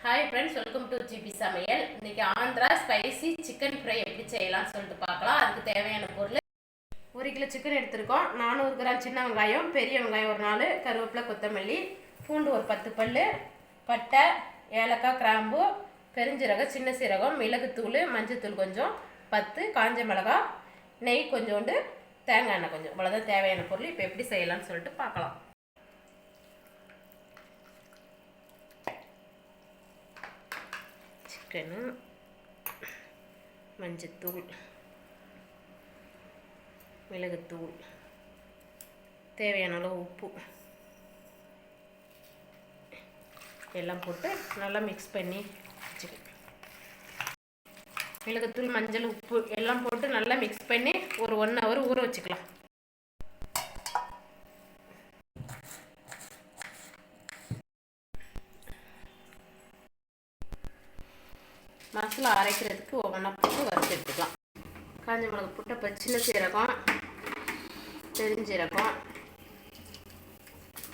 Hi friends, welcome to GB சமையல். இன்னைக்கு Andhra spicy chicken fry எப்படி செய்யலாம்னு சொல்லிட்டு பார்க்கலாம். அதுக்கு தேவையான பொருள் 1 கிலோ சிக்கன் எடுத்திருக்கோம். 400 கிராம் சின்ன வெங்காயம், பெரிய வெங்காயம் ஒரு 4, கருவேப்பிலை, கொத்தமல்லி, பூண்டு ஒரு 10 பல், பட்டை, ஏலக்காய், கிராம்பு, பெருஞ்சீரகம், சின்ன சீரகம், மிளகுத்தூள், மஞ்சத்தூள் கொஞ்சம், 10 காஞ்ச மிளகாய், நெய் கொஞ்சோண்டு, தேங்காய் எண்ணெய் கொஞ்சம். இவ்வளோதான் தேவையான பொருள். இப்போ எப்படி செய்யலாம்னு சொல்லிட்டு பார்க்கலாம். சிக்கனு, மஞ்சத்தூள், மிளகுத்தூள், தேவையான அளவு உப்பு எல்லாம் போட்டு நல்லா மிக்ஸ் பண்ணி வச்சுக்கணும். மிளகுத்தூள், மஞ்சள், உப்பு எல்லாம் போட்டு நல்லா மிக்ஸ் பண்ணி ஒரு 1 ஹவர் ஊற வச்சுக்கலாம். மசாலா அரைக்கிறதுக்கு ஒவ்வொன்றா போட்டு வறுத்து எடுத்துக்கலாம். காஞ்ச மிளகு போட்டு சின்ன சீரகம், பெருஞ்சீரகம்,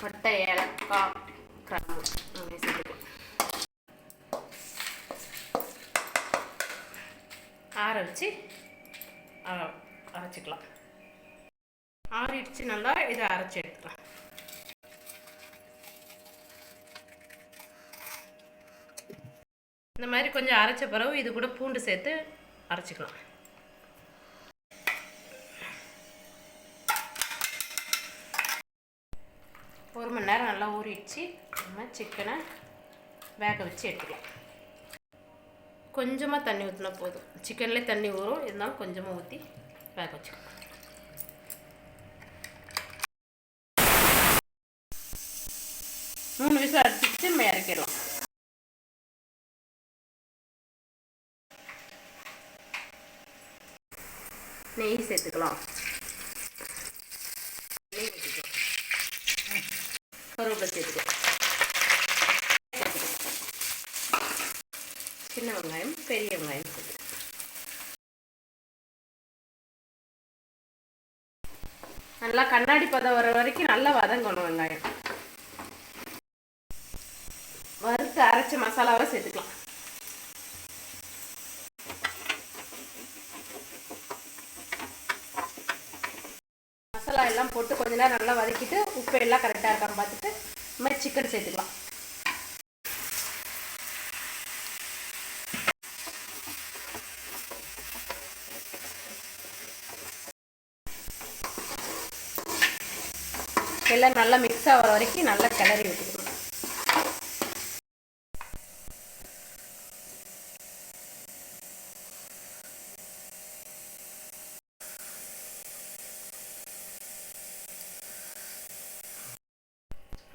பட்டை, ஏலக்காய், கிராம்பு சேர்த்துக்கலாம். ஆற வச்சு அரைச்சிக்கலாம். ஆறிடுச்சு நல்லா. இதை அரைச்சி எடுத்துக்கலாம். இந்த மாதிரி கொஞ்சம் அரைச்ச பிறகு இது கூட பூண்டு சேர்த்து அரைச்சிக்கலாம். ஒரு மணி நேரம் நல்லா ஊறிடுச்சு. நம்ம சிக்கனை வேக வச்சு எடுத்துக்கலாம். கொஞ்சமாக தண்ணி ஊற்றினா போதும். சிக்கன்லேயே தண்ணி ஊறும், இருந்தாலும் கொஞ்சமாக ஊற்றி வேக வச்சுக்கலாம். மூணு விசில் அடிச்சுட்டு நம்ம இறக்கிடலாம். நெய் சேர்த்துக்கலாம். கருவேப்பிலை சேர்த்துக்கலாம். சின்ன வெங்காயம், பெரிய வெங்காயம் சேர்த்துக்கலாம். நல்லா கண்ணாடி பதம் வர வரைக்கும் நல்லா வதங்கணும். வெங்காயம் வறுத்து அரைச்ச மசாலாவை சேர்த்துக்கலாம். மசாலா எல்லாம் போட்டு கொஞ்ச நேரம் நல்லா வதக்கிட்டு உப்பு எல்லாம் கரெக்டாக இருக்கான்னு பார்த்துட்டு இந்த மாதிரி சிக்கன் சேர்த்துக்கலாம். எல்லாம் நல்லா மிக்ஸ் ஆகிற வரைக்கும் நல்லா கிளறி விட்டுக்கணும்.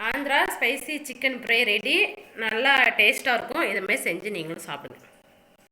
Andhra spicy chicken fry ready. நல்லா டேஸ்ட்டாக இருக்கும். இதுமாதிரி செஞ்சு நீங்களும் சாப்பிடுங்க.